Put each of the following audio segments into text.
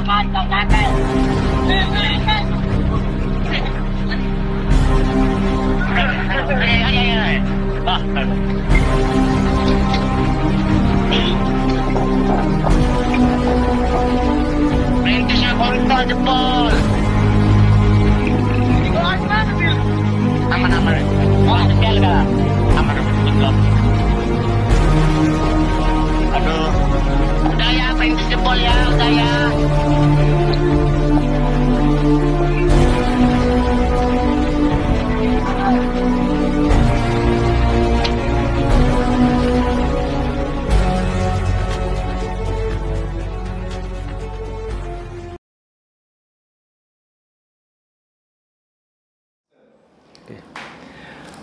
Perintisnya kontak jebol. Aman. Oh, sekali dah. Aman jebol. Aduh. Udah ya, perintis jebol ya, udah ya.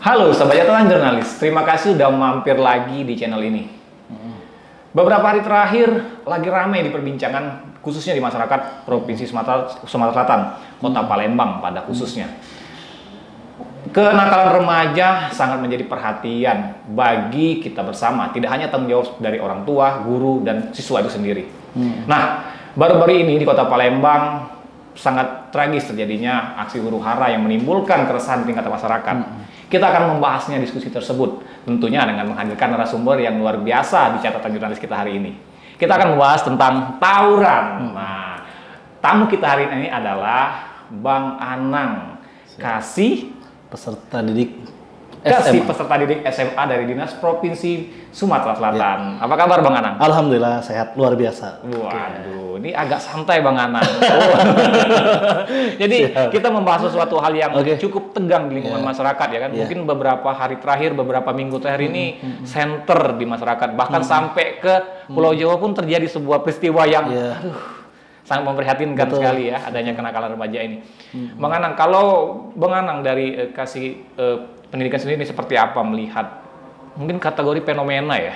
Halo Sobat Catatan Jurnalis, terima kasih sudah mampir lagi di channel ini. Beberapa hari terakhir lagi ramai diperbincangkan, khususnya di masyarakat Provinsi Sumatera Selatan, Kota Palembang pada khususnya. Kenakalan remaja sangat menjadi perhatian bagi kita bersama, tidak hanya tanggung jawab dari orang tua, guru, dan siswa itu sendiri. Nah, baru-baru ini di Kota Palembang sangat tragis terjadinya aksi huru-hara yang menimbulkan keresahan tingkat masyarakat. Kita akan membahasnya diskusi tersebut, tentunya dengan menghadirkan narasumber yang luar biasa di catatan jurnalis kita hari ini. Kita akan membahas tentang tawuran. Nah, tamu kita hari ini adalah Bang Anang, kasih peserta didik SMA dari Dinas Provinsi Sumatera Selatan. Apa kabar Bang Anang? Alhamdulillah sehat, luar biasa. Waduh, ini agak santai Bang Anang. Jadi kita membahas sesuatu hal yang cukup tegang di lingkungan masyarakat ya kan. Mungkin beberapa hari terakhir, beberapa minggu terakhir ini center di masyarakat. Bahkan sampai ke Pulau Jawa pun terjadi sebuah peristiwa yang sangat memprihatinkan sekali ya, adanya kenakalan remaja ini. Bang Anang, kalau Bang Anang dari kasih pendidikan sendiri seperti apa melihat mungkin kategori fenomena ya?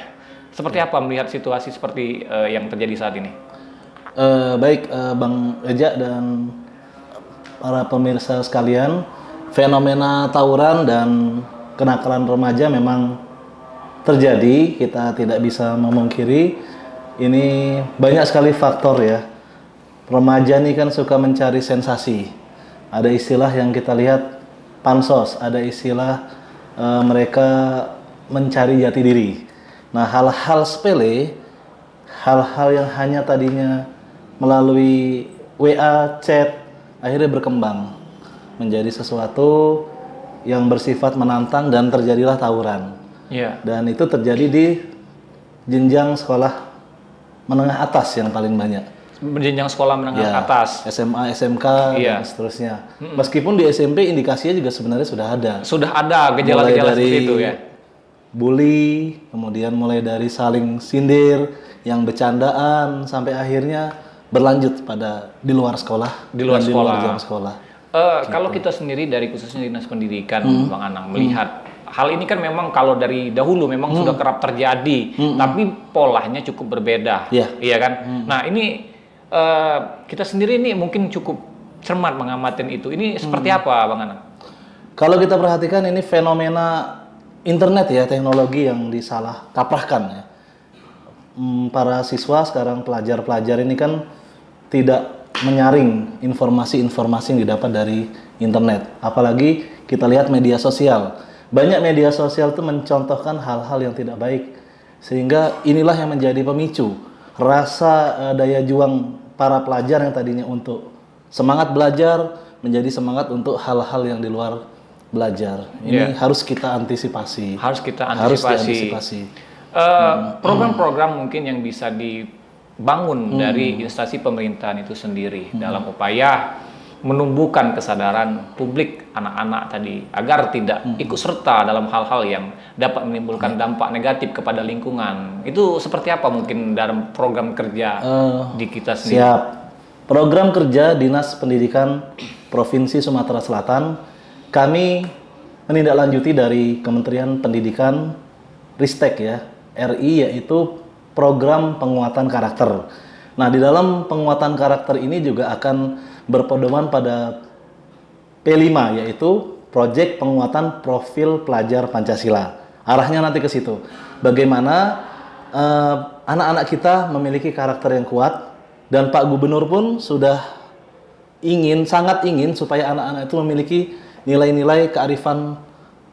Seperti apa melihat situasi seperti yang terjadi saat ini? Baik Bang Eja dan para pemirsa sekalian, fenomena tawuran dan kenakalan remaja memang terjadi, kita tidak bisa memungkiri. Ini banyak sekali faktor ya. Remaja ini kan suka mencari sensasi. Ada istilah yang kita lihat pansos, ada istilah mereka mencari jati diri. Nah, hal-hal sepele, hal-hal yang hanya tadinya melalui WA, chat, akhirnya berkembang menjadi sesuatu yang bersifat menantang dan terjadilah tawuran. Dan itu terjadi di jenjang sekolah menengah atas yang paling banyak. Jenjang sekolah menengah atas, SMA, SMK, dan seterusnya. Meskipun di SMP indikasinya juga sebenarnya sudah ada. Sudah ada gejala-gejala seperti itu ya. Bully, kemudian mulai dari saling sindir, yang bercandaan, sampai akhirnya berlanjut pada di luar sekolah, di luar jam sekolah. Kalau kita sendiri dari khususnya Dinas Pendidikan, Bang Anang melihat hal ini kan memang kalau dari dahulu memang sudah kerap terjadi, tapi polanya cukup berbeda, iya kan? Nah ini kita sendiri ini mungkin cukup cermat mengamati itu. Ini seperti apa, Bang Anang? Kalau kita perhatikan ini fenomena internet ya, teknologi yang disalah kaprahkan ya. Para siswa sekarang, pelajar-pelajar ini kan tidak menyaring informasi-informasi yang didapat dari internet. Apalagi kita lihat media sosial. Banyak media sosial itu mencontohkan hal-hal yang tidak baik. Sehingga inilah yang menjadi pemicu rasa daya juang para pelajar yang tadinya untuk semangat belajar menjadi semangat untuk hal-hal yang di luar belajar. Ini harus kita antisipasi. Harus kita antisipasi. Program-program mungkin yang bisa dibangun dari instansi pemerintahan itu sendiri dalam upaya menumbuhkan kesadaran publik anak-anak tadi agar tidak ikut serta dalam hal-hal yang dapat menimbulkan dampak negatif kepada lingkungan. Itu seperti apa mungkin dalam program kerja di kita sendiri? Siap. Program kerja Dinas Pendidikan Provinsi Sumatera Selatan, kami menindaklanjuti dari Kementerian Pendidikan Ristek ya, RI, yaitu program penguatan karakter. Nah, di dalam penguatan karakter ini juga akan berpedoman pada P5, yaitu Proyek Penguatan Profil Pelajar Pancasila. Arahnya nanti ke situ. Bagaimana anak-anak kita memiliki karakter yang kuat, Dan Pak Gubernur pun sudah sangat ingin supaya anak-anak itu memiliki nilai-nilai kearifan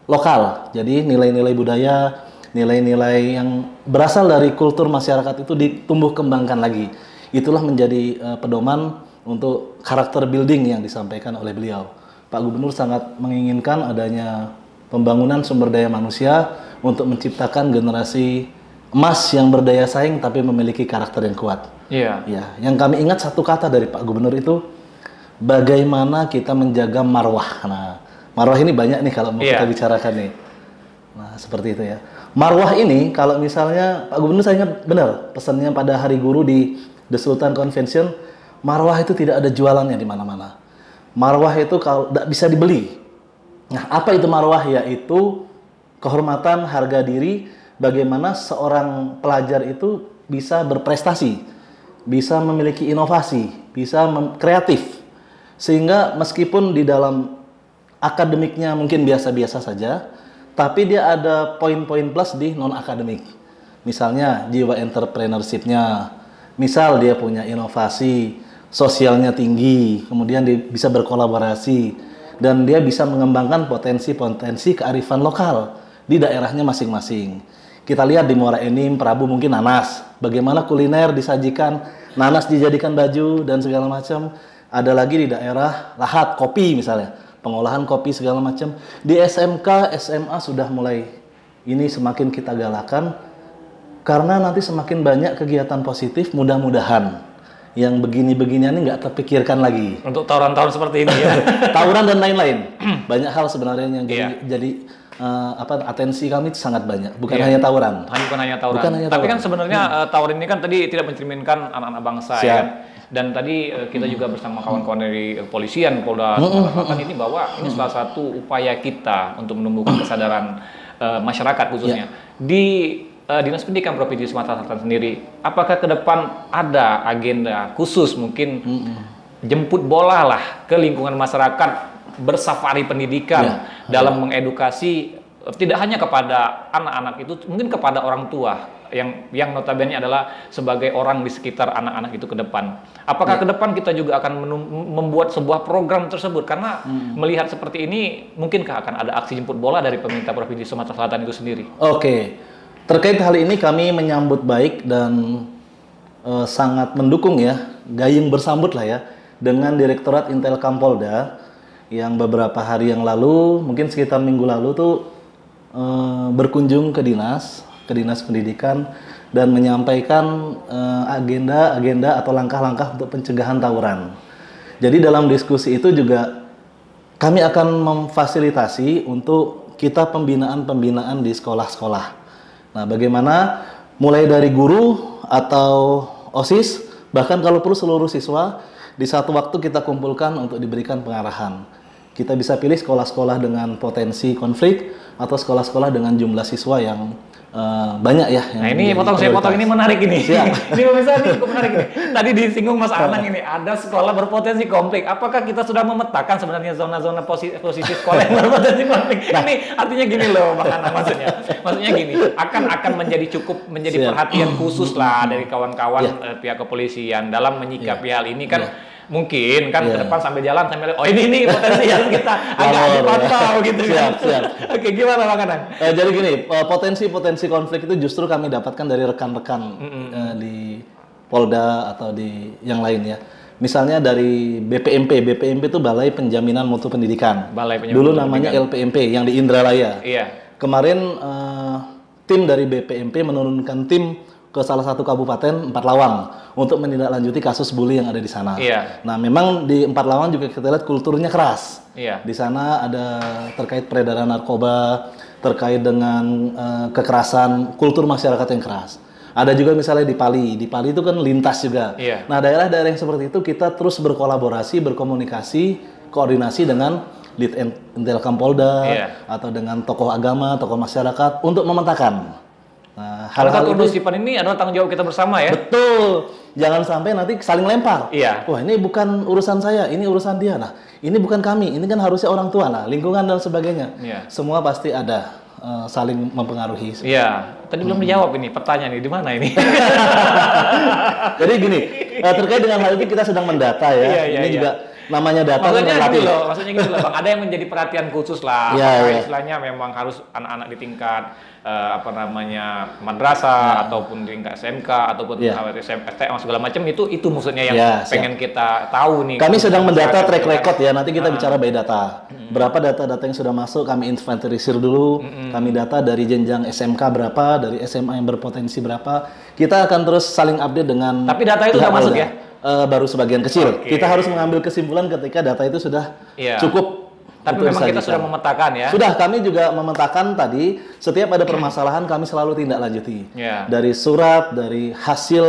lokal. Jadi nilai-nilai budaya, nilai-nilai yang berasal dari kultur masyarakat itu ditumbuh kembangkan lagi. Itulah menjadi pedoman untuk karakter building yang disampaikan oleh beliau. Pak Gubernur sangat menginginkan adanya pembangunan sumber daya manusia untuk menciptakan generasi emas yang berdaya saing tapi memiliki karakter yang kuat. Iya. Ya, yang kami ingat satu kata dari Pak Gubernur itu bagaimana kita menjaga marwah. Nah, marwah ini banyak nih kalau mau kita bicarakan nih. Nah, seperti itu ya. Marwah ini kalau misalnya Pak Gubernur saya ingat benar pesannya pada Hari Guru di The Sultan Convention, marwah itu tidak ada jualannya di mana-mana. Marwah itu kalau tidak bisa dibeli. Nah, apa itu marwah? Yaitu kehormatan, harga diri, bagaimana seorang pelajar itu bisa berprestasi, bisa memiliki inovasi, bisa kreatif. Sehingga meskipun di dalam akademiknya mungkin biasa-biasa saja, tapi dia ada poin-poin plus di non-akademik. Misalnya jiwa entrepreneurship-nya, misal dia punya inovasi, sosialnya tinggi, kemudian dia bisa berkolaborasi, dan dia bisa mengembangkan potensi-potensi kearifan lokal di daerahnya masing-masing. Kita lihat di Muara Enim, Prabu mungkin nanas. Bagaimana kuliner disajikan, nanas dijadikan baju dan segala macam. Ada lagi di daerah Lahat, kopi misalnya. Pengolahan kopi segala macam. Di SMK, SMA sudah mulai ini semakin kita galakan. Karena nanti semakin banyak kegiatan positif, mudah-mudahan yang begini-beginian ini nggak terpikirkan lagi. Untuk tawuran-tawuran seperti ini ya. Tawuran dan lain-lain. Banyak hal sebenarnya yang jadi atensi kami itu sangat banyak, bukan hanya tawuran. Bukan hanya tawuran. Tapi kan sebenarnya tawuran ini kan tadi tidak mencerminkan anak-anak bangsa ya kan. Dan tadi kita juga bersama kawan-kawan dari kepolisian Polda Sumatera Selatan ini bahwa ini salah satu upaya kita untuk menumbuhkan kesadaran masyarakat khususnya di Dinas Pendidikan Provinsi Sumatera Selatan sendiri. Apakah ke depan ada agenda khusus mungkin jemput bola lah ke lingkungan masyarakat, bersafari pendidikan dalam mengedukasi tidak hanya kepada anak-anak itu, mungkin kepada orang tua yang notabene adalah sebagai orang di sekitar anak-anak itu ke depan. Apakah ke depan kita juga akan membuat sebuah program tersebut? Karena melihat seperti ini, mungkinkah akan ada aksi jemput bola dari pemerintah Provinsi Sumatera Selatan itu sendiri? Oke, terkait hal ini kami menyambut baik dan sangat mendukung ya, gayung bersambut lah ya, dengan Direktorat Intelkam Polda yang beberapa hari yang lalu, mungkin sekitar minggu lalu tuh berkunjung ke dinas pendidikan dan menyampaikan agenda atau langkah-langkah untuk pencegahan tawuran. Jadi dalam diskusi itu juga kami akan memfasilitasi untuk kita pembinaan di sekolah-sekolah. Nah, bagaimana mulai dari guru atau OSIS, bahkan kalau perlu seluruh siswa, di satu waktu kita kumpulkan untuk diberikan pengarahan. Kita bisa pilih sekolah-sekolah dengan potensi konflik atau sekolah-sekolah dengan jumlah siswa yang banyak ya. Nah ini saya potong ini menarik ini. Ini pemirsa ini cukup menarik ini. Tadi disinggung Mas Anang ini ada sekolah berpotensi konflik. Apakah kita sudah memetakan sebenarnya zona-zona posisi sekolah yang berpotensi konflik? Ini artinya gini loh, Bang Anang maksudnya gini. Akan menjadi perhatian khusus lah dari kawan-kawan pihak kepolisian dalam menyikapi hal ini kan. Mungkin kan ke depan sambil jalan sambil ini potensi yang kita agak dipantau gitu kan. Oke, gimana Bang Anang? Jadi gini, potensi konflik itu justru kami dapatkan dari rekan-rekan di Polda atau di yang lain ya. Misalnya dari BPMP itu Balai Penjaminan Mutu Pendidikan. Dulu namanya LPMP yang di Indralaya. Iya. Kemarin tim dari BPMP menurunkan tim ke salah satu kabupaten Empat Lawang untuk menindaklanjuti kasus bully yang ada di sana. Iya. Nah, memang di Empat Lawang juga kita lihat kulturnya keras. Iya. Di sana ada terkait peredaran narkoba, terkait dengan kekerasan, kultur masyarakat yang keras. Ada juga misalnya di Pali itu kan lintas juga. Iya. Nah, daerah-daerah yang seperti itu kita terus berkolaborasi, berkomunikasi, koordinasi dengan Lead Intelkam Polda atau dengan tokoh agama, tokoh masyarakat untuk memetakan. Nah, hal-hal kondusipan ini adalah tanggung jawab kita bersama ya. Betul. Jangan sampai nanti saling lempar. Iya. Wah, ini bukan urusan saya, ini urusan dia. Nah, ini bukan kami, ini kan harusnya orang tua lah, lingkungan dan sebagainya. Iya. Semua pasti ada saling mempengaruhi. Iya. Tadi belum dijawab ini pertanyaan ini di mana ini? Jadi gini, Terkait dengan hal itu kita sedang mendata ya. Iya, Ini iya. juga namanya data Maksudnya relatif. maksudnya gini loh Bang, ada yang menjadi perhatian khusus lah. Iya, Apakah iya. istilahnya memang harus anak-anak di tingkat madrasah ataupun di tingkat SMK ataupun Iya. STM segala macam itu maksudnya yang Iya, siap. pengen kita tahu nih. Kami sedang mendata Masyarakat, track ya kan? record ya, nanti kita bicara by data. Berapa data-data yang sudah masuk, kami inventarisir dulu, kami data dari jenjang SMK berapa, dari SMA yang berpotensi berapa. Kita akan terus saling update dengan Tapi data itu pihak udah masuk Polda. ya? Baru sebagian kecil. Oke. Kita harus mengambil kesimpulan ketika data itu sudah Iya. cukup. Tapi untuk memang kita disajikan. sudah memetakan ya. Sudah, kami juga memetakan tadi, setiap ada permasalahan kami selalu tindak lanjuti. Iya. Dari surat, dari hasil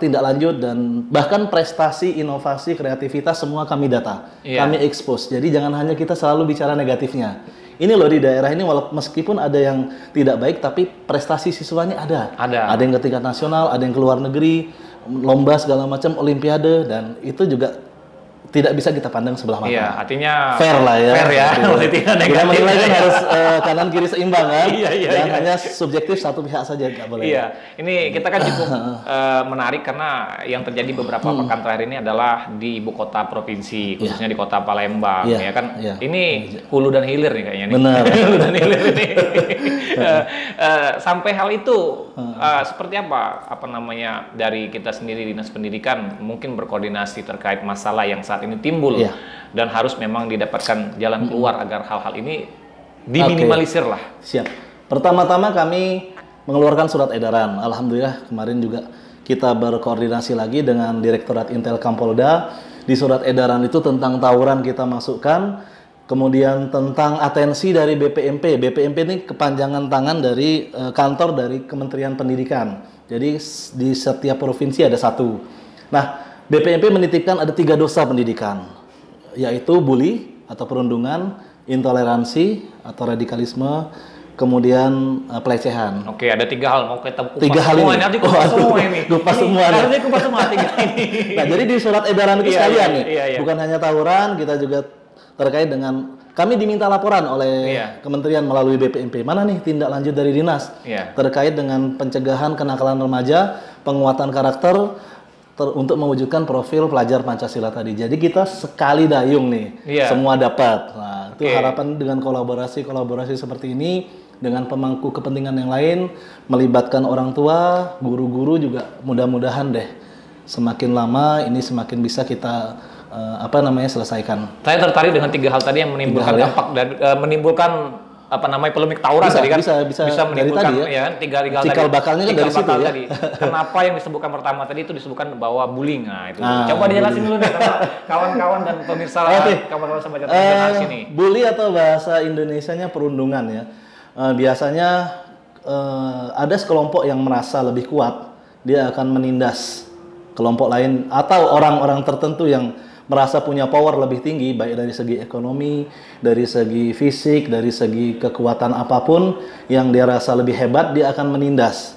tindak lanjut, dan bahkan prestasi, inovasi, kreativitas semua kami data. Iya. Kami expose. Jadi jangan hanya kita selalu bicara negatifnya. Ini loh di daerah ini meskipun ada yang tidak baik, tapi prestasi siswanya ada. Ada. Ada yang ke tingkat nasional, ada yang ke luar negeri, lomba segala macam, olimpiade, dan itu juga tidak bisa kita pandang sebelah mata. Iya, artinya Fair lah ya. Fair ya, Seperti berarti itu. tidak Kita negatif. menilai kan ya. harus kanan kiri seimbang kan. Iya, iya, Jangan iya. hanya subjektif satu pihak saja, nggak boleh. Iya, ini kita kan cukup menarik karena yang terjadi beberapa pekan terakhir ini adalah di ibu kota provinsi, khususnya di kota Palembang, Iya, ya kan? iya. Ini hulu dan hilir nih kayaknya nih. Benar. Hulu dan hilir ini. Sampai hal itu seperti apa namanya dari kita sendiri Dinas Pendidikan mungkin berkoordinasi terkait masalah yang saat ini timbul Iya. dan harus memang didapatkan jalan keluar agar hal-hal ini diminimalisir lah. Siap. Pertama-tama kami mengeluarkan surat edaran. Alhamdulillah kemarin juga kita berkoordinasi lagi dengan Direktorat Intel Kampolda. Di surat edaran itu tentang tawuran kita masukkan. Kemudian tentang atensi dari BPMP. BPMP ini kepanjangan tangan dari kantor dari Kementerian Pendidikan. Jadi di setiap provinsi ada satu. Nah, BPMP menitipkan ada 3 dosa pendidikan, yaitu bully atau perundungan, intoleransi atau radikalisme, kemudian pelecehan. Oke, ada 3 hal mau kita kupas 3 hal semua ini. Nanti kupas semua ini. Kupas semua. Harusnya kupas semua 3 ini. Nah, jadi di surat edaran itu Iya, sekalian iya, nih, iya. bukan hanya tawuran, kita juga terkait dengan kami diminta laporan oleh Iya. Kementerian melalui BPMP. Mana nih tindak lanjut dari dinas Iya. terkait dengan pencegahan kenakalan remaja, penguatan karakter untuk mewujudkan profil pelajar Pancasila tadi. Jadi kita sekali dayung nih, Iya. semua dapat. Nah, itu Oke. harapan dengan kolaborasi seperti ini dengan pemangku kepentingan yang lain, melibatkan orang tua, guru-guru juga mudah-mudahan deh semakin lama ini semakin bisa kita selesaikan. Saya tertarik dengan 3 hal tadi yang menimbulkan 3 hal ya. dampak dan menimbulkan polemik tawuran Bisa, tadi kan. bisa dari menimbulkan tadi ya. 3 hal Cikal tadi. bakalnya kan Cikal dari situ bakal ya. tadi. Kenapa yang disebutkan pertama tadi itu disebutkan bahwa bullying. Nah, itu. Ah, Coba dijelasin dulu nih sama kawan-kawan dan pemirsa Oke. kawan-kawan sama jurnal sini. Bully atau bahasa Indonesianya perundungan ya. Biasanya ada sekelompok yang merasa lebih kuat, dia akan menindas kelompok lain atau orang-orang tertentu yang merasa punya power lebih tinggi, baik dari segi ekonomi, dari segi fisik, dari segi kekuatan apapun yang dia rasa lebih hebat, dia akan menindas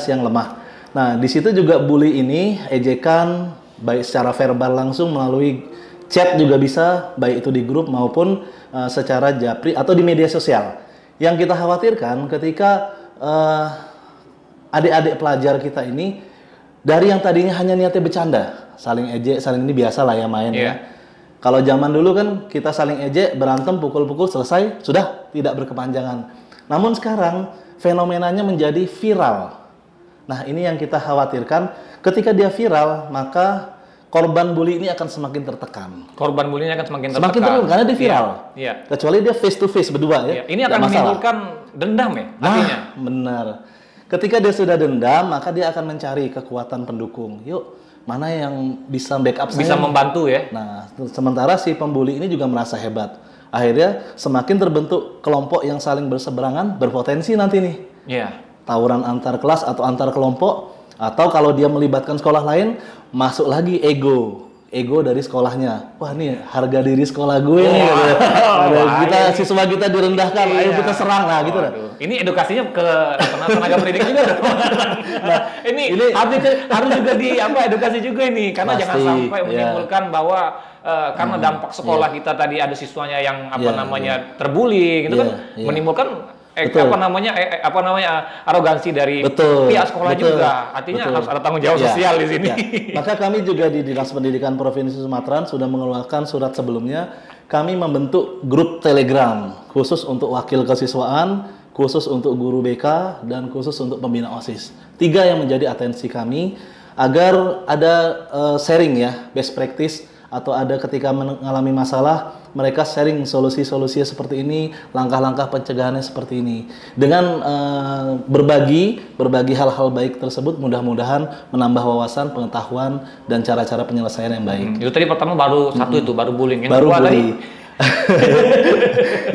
yang lemah. Nah, di situ juga bully ini ejekan baik secara verbal langsung melalui chat juga bisa, baik itu di grup maupun secara japri atau di media sosial. Yang kita khawatirkan ketika adik-adik pelajar kita ini dari yang tadinya hanya niatnya bercanda, saling ejek, saling ini biasa lah ya main ya. Kalau zaman dulu kan kita saling ejek, berantem, pukul-pukul, selesai, sudah tidak berkepanjangan. Namun sekarang fenomenanya menjadi viral. Nah, ini yang kita khawatirkan. Ketika dia viral, maka korban bully ini akan semakin tertekan. Korban bullying akan semakin tertekan. Semakin tertekan karena dia viral. Iya. Kecuali dia face to face berdua ya. Iya. Ini akan Nggak masalah. menimbulkan dendam ya artinya. Nah, benar. Ketika dia sudah dendam, maka dia akan mencari kekuatan pendukung. Yuk, mana yang bisa backup saya? Bisa membantu ya. Nah, sementara si pembuli ini juga merasa hebat. Akhirnya semakin terbentuk kelompok yang saling berseberangan, berpotensi nanti nih. Iya. Tawuran antar kelas atau antar kelompok, atau kalau dia melibatkan sekolah lain, masuk lagi ego dari sekolahnya. Wah, nih harga diri sekolah gue nih. Siswa kita direndahkan, ayo kita serang lah gitu. Waduh. Ini edukasinya ke tenaga pendidik juga. Nah, ini harus juga edukasi juga ini karena Pasti, jangan sampai ya. menimbulkan bahwa karena dampak sekolah kita tadi ada siswanya yang terbully gitu kan menimbulkan arogansi dari Betul, pihak sekolah betul, juga. Artinya betul. harus ada tanggung jawab Ya, sosial di sini. ya. Maka kami juga di Dinas Pendidikan Provinsi Sumatera sudah mengeluarkan surat sebelumnya. Kami membentuk grup Telegram khusus untuk wakil kesiswaan, khusus untuk guru BK, dan khusus untuk pembina OSIS. 3 yang menjadi atensi kami agar ada sharing ya, best practice, atau ada ketika mengalami masalah mereka sharing solusi-solusi seperti ini, langkah-langkah pencegahannya seperti ini. Dengan berbagi hal-hal baik tersebut, mudah-mudahan menambah wawasan, pengetahuan, dan cara-cara penyelesaian yang baik. Itu tadi pertama baru satu itu, baru bullying. Yang Baru kedua tadi, bully.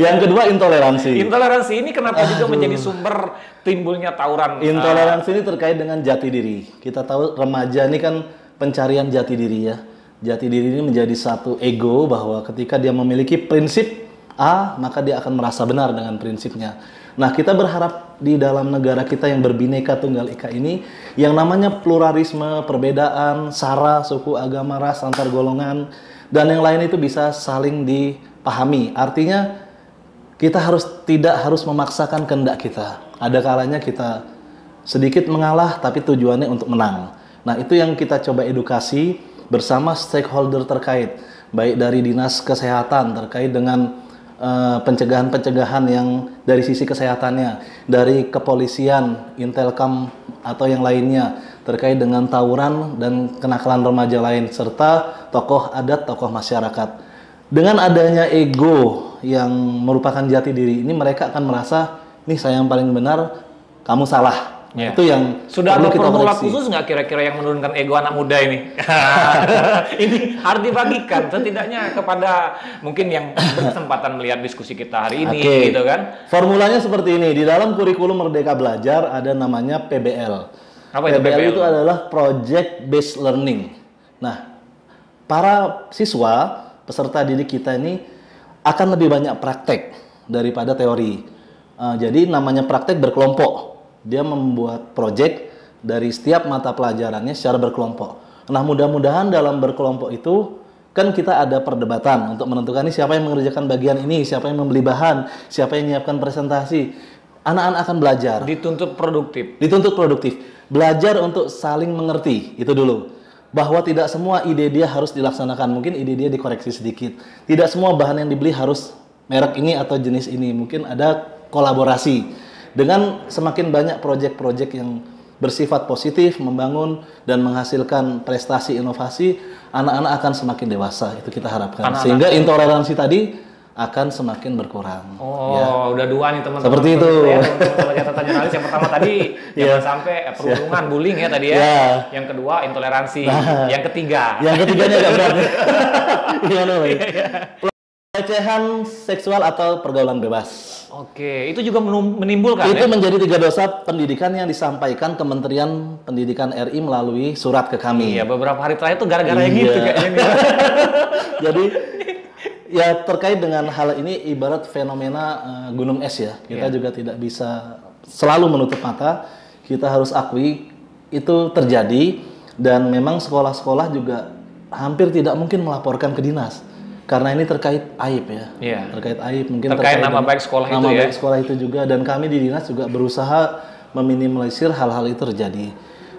Yang kedua intoleransi. intoleransi ini kenapa juga menjadi sumber timbulnya tawuran? Intoleransi ini terkait dengan jati diri. Kita tahu remaja ini kan pencarian jati diri ya. Jati diri ini menjadi satu ego bahwa ketika dia memiliki prinsip A, maka dia akan merasa benar dengan prinsipnya. Nah, kita berharap di dalam negara kita yang berbineka tunggal ika ini, yang namanya pluralisme, perbedaan, sara, suku, agama, ras, antar golongan, dan yang lain itu bisa saling dipahami. Artinya, kita tidak harus memaksakan kehendak kita. Ada kalanya kita sedikit mengalah, tapi tujuannya untuk menang. Nah, itu yang kita coba edukasi bersama stakeholder terkait, baik dari dinas kesehatan terkait dengan pencegahan-pencegahan yang dari sisi kesehatannya, dari kepolisian, intelkam atau yang lainnya terkait dengan tawuran dan kenakalan remaja lain, serta tokoh adat, tokoh masyarakat. Dengan adanya ego yang merupakan jati diri ini, mereka akan merasa, nih saya yang paling benar, kamu salah. Ya. Itu yang sudah perlu ada kita formula koreksi. khusus nggak kira-kira yang menurunkan ego anak muda ini? Ini harus dibagikan setidaknya kepada mungkin yang berkesempatan melihat diskusi kita hari ini, Oke. gitu kan? Formulanya seperti ini. Di dalam kurikulum Merdeka Belajar ada namanya PBL. Apa itu PBL PBL? itu adalah Project Based Learning. Nah, para siswa peserta didik kita ini akan lebih banyak praktek daripada teori. Jadi namanya praktek berkelompok. Dia membuat project dari setiap mata pelajarannya secara berkelompok. Nah, mudah-mudahan dalam berkelompok itu kan kita ada perdebatan untuk menentukan ini siapa yang mengerjakan bagian ini, siapa yang membeli bahan, siapa yang menyiapkan presentasi. Anak-anak akan belajar. Dituntut produktif. Dituntut produktif. Belajar untuk saling mengerti, itu dulu. Bahwa tidak semua ide dia harus dilaksanakan. Mungkin ide dia dikoreksi sedikit. Tidak semua bahan yang dibeli harus merek ini atau jenis ini. Mungkin ada kolaborasi. Dengan semakin banyak proyek-proyek yang bersifat positif, membangun dan menghasilkan prestasi inovasi, anak-anak akan semakin dewasa. Itu kita harapkan. Sehingga intoleransi tadi akan semakin berkurang. Oh, ya. udah 2 nih teman-teman. Seperti itu. Ya, teman-teman catatan jurnalis yang pertama tadi jangan sampai perundungan, bullying ya tadi ya. Ya. Yang kedua intoleransi. Yang ketiga. Yang ketiganya agak berat. Gimana, Pak? Pelecehan seksual atau pergaulan bebas. Oke, itu juga menimbulkan Itu ya? menjadi 3 dosa pendidikan yang disampaikan Kementerian Pendidikan RI melalui surat ke kami. Iya, beberapa hari terakhir tuh gara-gara yang Iya. gitu kayaknya. Jadi ya terkait dengan hal ini ibarat fenomena gunung es ya. Kita juga tidak bisa selalu menutup mata. Kita harus akui itu terjadi dan memang sekolah-sekolah juga hampir tidak mungkin melaporkan ke dinas. Karena ini terkait aib ya. Iya. Terkait aib mungkin Terkait nama baik sekolah itu nama ya. baik sekolah itu juga dan kami di dinas juga berusaha meminimalisir hal-hal itu terjadi.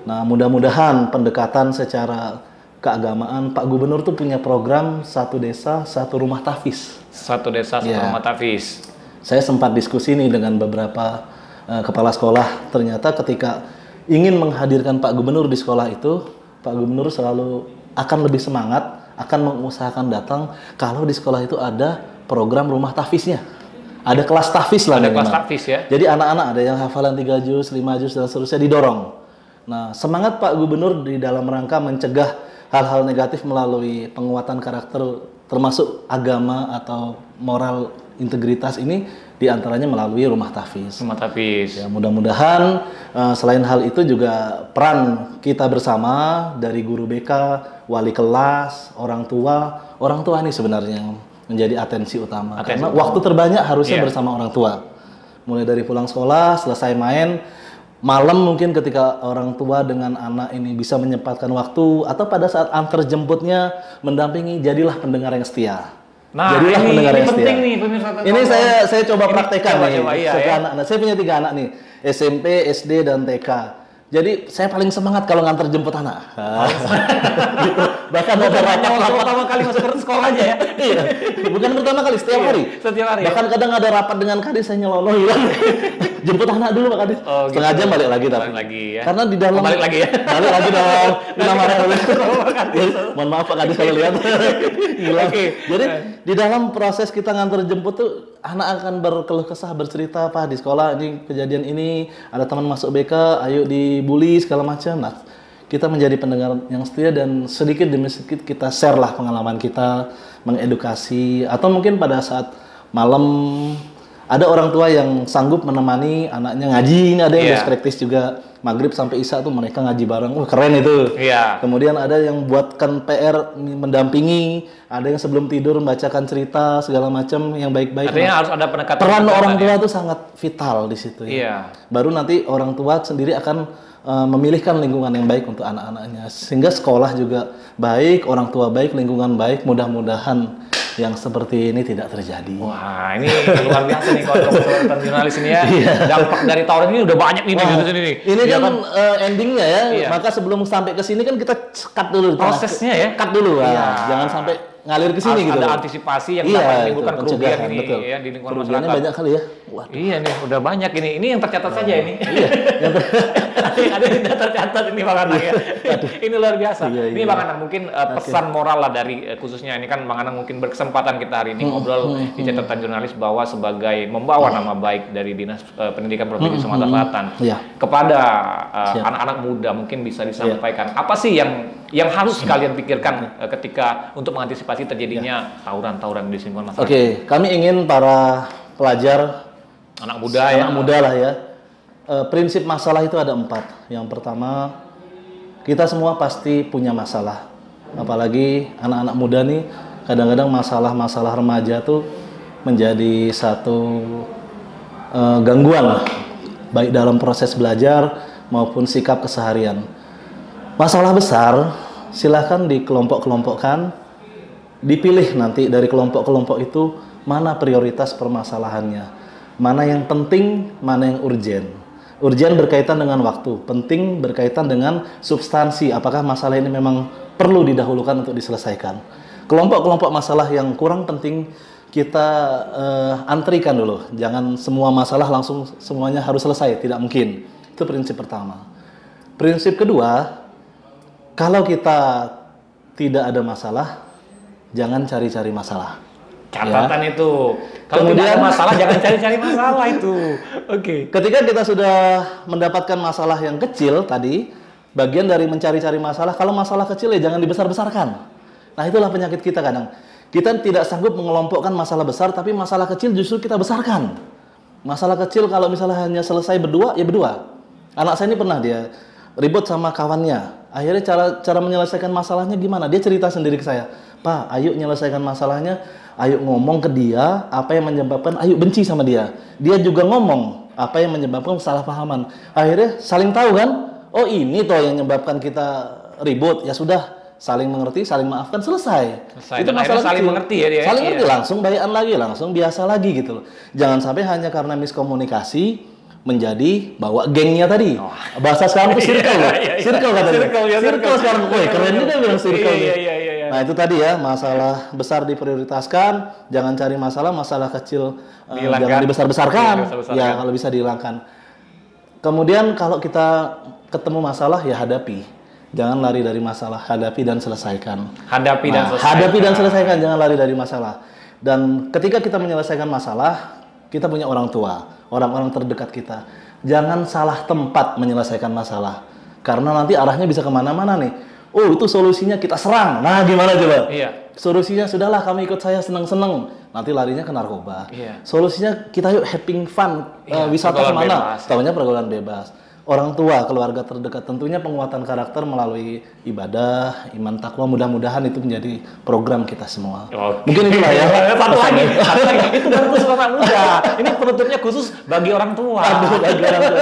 Nah, mudah-mudahan pendekatan secara keagamaan, Pak Gubernur tuh punya program satu desa, satu rumah tahfiz. Satu desa, satu Iya. rumah tahfiz. Saya sempat diskusi nih dengan beberapa kepala sekolah. Ternyata ketika ingin menghadirkan Pak Gubernur di sekolah itu, Pak Gubernur selalu akan lebih semangat, akan mengusahakan datang kalau di sekolah itu ada program rumah tahfiznya. Ada kelas tahfiz lah. Ada minimal. kelas tahfiz ya. Jadi anak-anak ada yang hafalan 3 juz, 5 juz, dan seterusnya didorong. Nah, semangat Pak Gubernur di dalam rangka mencegah hal-hal negatif melalui penguatan karakter termasuk agama atau moral integritas ini diantaranya melalui rumah tahfiz. Rumah tahfiz. Ya, mudah-mudahan selain hal itu juga peran kita bersama dari guru BK, wali kelas, orang tua ini sebenarnya menjadi atensi utama. Karena waktu terbanyak harusnya bersama orang tua. Mulai dari pulang sekolah, selesai main, malam mungkin ketika orang tua dengan anak ini bisa menyempatkan waktu atau pada saat antar jemputnya mendampingi, jadilah pendengar yang setia. Nah, Jadilah pendengar ini yang setia. penting nih pemirsa. Ini saya coba praktekkan nih. Iya, Ke ya. anak-anak. Saya punya 3 anak nih, SMP, SD, dan TK. Jadi saya paling semangat kalau nganter jemput anak. Gitu. Bahkan ada Hanya waktu rapat. pertama kali masuk ke sekolah aja ya. Iya, bukan pertama kali, setiap Iya, hari. setiap hari, Bahkan kadang ada rapat dengan kadis, saya nyelonong hilang. Jemput anak dulu Pak Kadis. Oh, Setengah gitu. jam balik lagi tapi. Balik lagi ya. Karena di dalam Balik lagi ya. Balik lagi dong. Kita marah dulu. Pak Kadis. Mohon maaf Pak Kadis kalau lihat. Hilang. Oke. Jadi di dalam proses kita nganter jemput tuh anak akan berkeluh kesah, bercerita, Pak di sekolah ini kejadian ini, ada teman masuk BK, ayo dibully segala macam. Nah, kita menjadi pendengar yang setia dan sedikit demi sedikit kita share lah pengalaman kita, mengedukasi, atau mungkin pada saat malam ada orang tua yang sanggup menemani anaknya ngaji. Ini ada yang best practice juga, maghrib sampai isya tuh mereka ngaji bareng. Wah keren itu. Iya. Kemudian ada yang buatkan PR, mendampingi, ada yang sebelum tidur membacakan cerita segala macam yang baik-baik. Artinya harus ada pendekatan. Peran orang tua ya. itu sangat vital di situ ya. Iya. Baru nanti orang tua sendiri akan memilihkan lingkungan yang baik untuk anak-anaknya. Sehingga sekolah juga baik, orang tua baik, lingkungan baik. Mudah-mudahan yang seperti ini tidak terjadi. Wah, ini luar biasa nih kalau tentang jurnalis ini ya. Dampak dari tawuran ini udah banyak nih di sini nih. Ini Iya kan endingnya ya. Iya. Maka sebelum sampai ke sini kan kita cut dulu di tengah. Prosesnya ya. Cut dulu. Iya. Jangan sampai ngalir ke sini Harus gitu. ada loh. antisipasi yang Iya, dapat itu, menimbulkan kerugian pencegahan, ini betul. ya di lingkungan Kerugiannya masyarakat. banyak kali ya. Waduh. Iya nih, udah banyak ini. Ini yang tercatat saja ini. Iya. Ada yang tidak tercatat ini Bang Anang ya. Ini luar biasa. Iya, Ini iya. Bang Anang mungkin pesan moral lah dari khususnya ini kan Bang Anang mungkin berkesempatan kita hari ini ngobrol di catatan jurnalis bahwa sebagai membawa nama baik dari Dinas Pendidikan Provinsi Sumatera Selatan Iya. kepada Siap. anak-anak muda mungkin bisa disampaikan. Apa sih yang harus kalian pikirkan ketika untuk mengantisipasi terjadinya tawuran-tawuran di lingkungan masyarakat? Oke, kami ingin para pelajar, Anak muda ya. anak muda lah ya. Prinsip masalah itu ada 4. Yang pertama, kita semua pasti punya masalah. Apalagi anak-anak muda nih, kadang-kadang masalah-masalah remaja tuh menjadi satu gangguan lah, baik dalam proses belajar maupun sikap keseharian. Masalah besar, silahkan dikelompok-kelompokkan, dipilih nanti dari kelompok-kelompok itu mana prioritas permasalahannya, mana yang penting, mana yang urgen. Urgen berkaitan dengan waktu, penting berkaitan dengan substansi, apakah masalah ini memang perlu didahulukan untuk diselesaikan. Kelompok-kelompok masalah yang kurang penting kita antrikan dulu, jangan semua masalah langsung semuanya harus selesai, tidak mungkin. Itu prinsip pertama. Prinsip kedua, kalau kita tidak ada masalah, jangan cari-cari masalah. Catatan Ya. itu. Kalau tidak Kemudian- ada masalah, jangan cari-cari masalah itu. Oke. Ketika kita sudah mendapatkan masalah yang kecil tadi, bagian dari mencari-cari masalah, kalau masalah kecil ya jangan dibesar-besarkan. Nah itulah penyakit kita kadang. Kita tidak sanggup mengelompokkan masalah besar, tapi masalah kecil justru kita besarkan. Masalah kecil kalau misalnya hanya selesai berdua, ya berdua. Anak saya ini pernah dia ribut sama kawannya. Akhirnya cara menyelesaikan masalahnya gimana? Dia cerita sendiri ke saya. Pak, ayo menyelesaikan masalahnya. Ayo ngomong ke dia apa yang menyebabkan ayo benci sama dia. Dia juga ngomong apa yang menyebabkan kesalahpahaman. Akhirnya saling tahu kan? Oh ini toh yang menyebabkan kita ribut. Ya sudah, saling mengerti, saling maafkan, selesai. Dan akhirnya saling kecil. mengerti ya dia. Saling Iya. mengerti, langsung bayan lagi, langsung biasa lagi gitu loh. Jangan sampai hanya karena miskomunikasi menjadi bawa gengnya tadi. Bahasa sekarang itu circle loh. Iya, iya. Circle katanya. Circle, ya, circle. sekarang. Woi, keren juga bilang circle nih. Iya. Nah itu tadi ya, masalah besar diprioritaskan, jangan cari masalah Dihilangkan. kecil jangan Iya, dibesar-besarkan, dibesar-besarkan. ya kalau bisa dihilangkan. Kemudian kalau kita ketemu masalah ya hadapi, jangan lari dari masalah, hadapi dan selesaikan. Hadapi dan selesaikan. Hadapi dan selesaikan, jangan lari dari masalah. Dan ketika kita menyelesaikan masalah, kita punya orang tua, orang-orang terdekat kita. Jangan salah tempat menyelesaikan masalah, karena nanti arahnya bisa kemana-mana nih. Oh itu solusinya kita serang. Nah gimana coba? Iya. Solusinya sudahlah kamu ikut saya seneng-seneng. Nanti larinya ke narkoba. Iya. Solusinya kita yuk having fun. Iya, Wisata pergaulan kemana? bebas. Tahunya pergaulan bebas. Orang tua, keluarga terdekat, tentunya penguatan karakter melalui ibadah, iman takwa. Mudah-mudahan itu menjadi program kita semua. Oke. Mungkin itulah ya. Satu lagi. Itu baru khusus orang muda. Ini penutupnya khusus bagi orang tua. Aduh, bagi orang tua.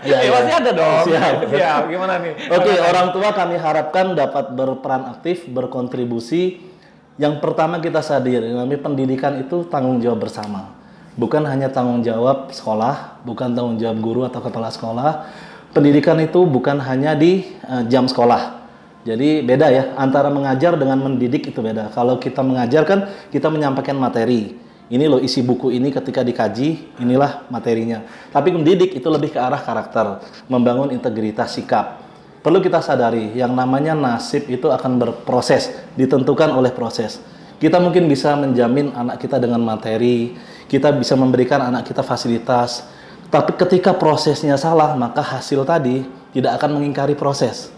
Ya, pasti ada dong. Siap. Gimana nih? Oke, orang tua kami harapkan dapat berperan aktif, berkontribusi Yang pertama kita sadar, namanya pendidikan itu tanggung jawab bersama. Bukan hanya tanggung jawab sekolah, bukan tanggung jawab guru atau kepala sekolah. Pendidikan itu bukan hanya di jam sekolah. Jadi beda ya, antara mengajar dengan mendidik itu beda. Kalau kita mengajar kan kita menyampaikan materi. Ini loh isi buku ini ketika dikaji, inilah materinya. Tapi mendidik itu lebih ke arah karakter, membangun integritas sikap. Perlu kita sadari, yang namanya nasib itu akan berproses, ditentukan oleh proses. Kita mungkin bisa menjamin anak kita dengan materi, kita bisa memberikan anak kita fasilitas, tapi ketika prosesnya salah, maka hasil tadi tidak akan mengingkari proses.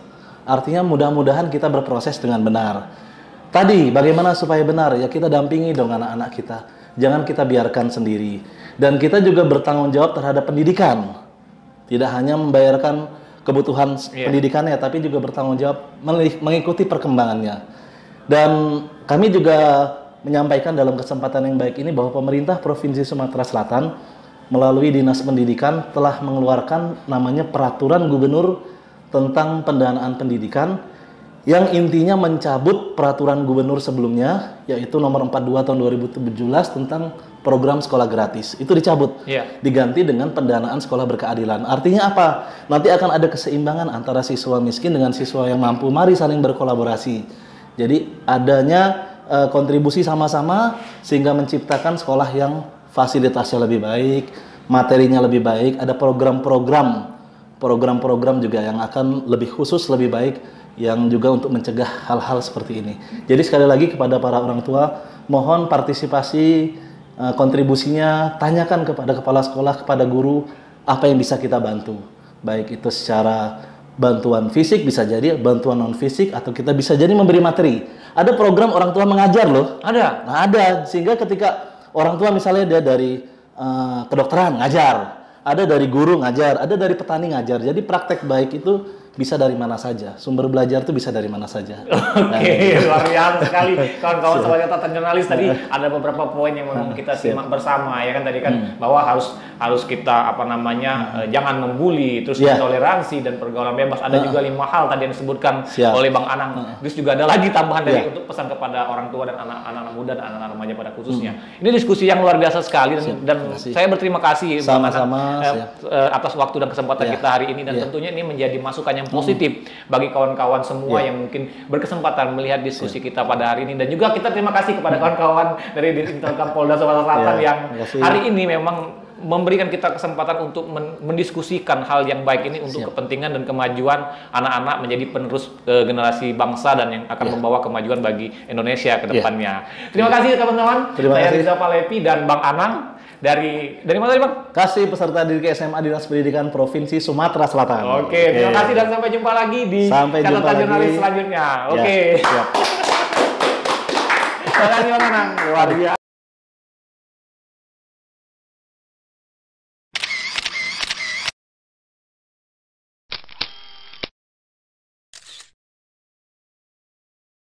Artinya mudah-mudahan kita berproses dengan benar. Tadi, bagaimana supaya benar? Ya kita dampingi dong anak-anak kita. Jangan kita biarkan sendiri. Dan kita juga bertanggung jawab terhadap pendidikan. Tidak hanya membayarkan kebutuhan pendidikannya, tapi juga bertanggung jawab mengikuti perkembangannya. Dan kami juga menyampaikan dalam kesempatan yang baik ini bahwa pemerintah Provinsi Sumatera Selatan melalui Dinas Pendidikan telah mengeluarkan namanya Peraturan Gubernur tentang Pendanaan Pendidikan yang intinya mencabut peraturan gubernur sebelumnya, yaitu nomor 42 tahun 2017 tentang program sekolah gratis. Itu dicabut, diganti dengan pendanaan sekolah berkeadilan. Artinya apa? Nanti akan ada keseimbangan antara siswa miskin dengan siswa yang mampu. Mari saling berkolaborasi. Jadi adanya kontribusi sama-sama sehingga menciptakan sekolah yang fasilitasnya lebih baik, materinya lebih baik, ada program-program juga yang akan lebih khusus, lebih baik, yang juga untuk mencegah hal-hal seperti ini. Jadi sekali lagi kepada para orang tua, mohon partisipasi, kontribusinya, tanyakan kepada kepala sekolah, kepada guru, apa yang bisa kita bantu. Baik itu secara bantuan fisik, bisa jadi bantuan non-fisik, atau kita bisa jadi memberi materi. Ada program orang tua mengajar loh. Ada? Nah, ada. Sehingga ketika orang tua misalnya dia dari kedokteran ngajar, ada dari guru ngajar, ada dari petani ngajar. Jadi praktek baik itu bisa dari mana saja. Sumber belajar itu bisa dari mana saja. Oke, luar biasa sekali. Kawan-kawan sobat catatan jurnalis, tadi ada beberapa poin yang memang kita simak bersama ya kan, tadi kan bahwa harus kita jangan membuli, terus toleransi dan pergaulan bebas. Ada juga 5 hal tadi yang disebutkan oleh Bang Anang. Terus juga ada lagi tambahan dari untuk pesan kepada orang tua dan anak-anak muda dan anak-anak remaja pada khususnya. Ini diskusi yang luar biasa sekali dan saya berterima kasih Bang Anang atas waktu dan kesempatan kita hari ini, dan tentunya ini menjadi masukan yang positif bagi kawan-kawan semua yang mungkin berkesempatan melihat diskusi kita pada hari ini. Dan juga kita terima kasih kepada kawan-kawan dari Ditintelkam Polda Sumatera Selatan yang hari ini memang memberikan kita kesempatan untuk mendiskusikan hal yang baik ini untuk kepentingan dan kemajuan anak-anak menjadi penerus generasi bangsa dan yang akan membawa kemajuan bagi Indonesia ke depannya. Terima kasih teman-teman. Saya Riza Palepi dan Bang Anang. Dari mana tadi Bang? Kasih peserta didik SMA Dinas Pendidikan Provinsi Sumatera Selatan. Oke, terima kasih dan sampai jumpa lagi di catatan jurnalis selanjutnya. Oke. Siap. Terima kasih Bang Anang. Luar biasa.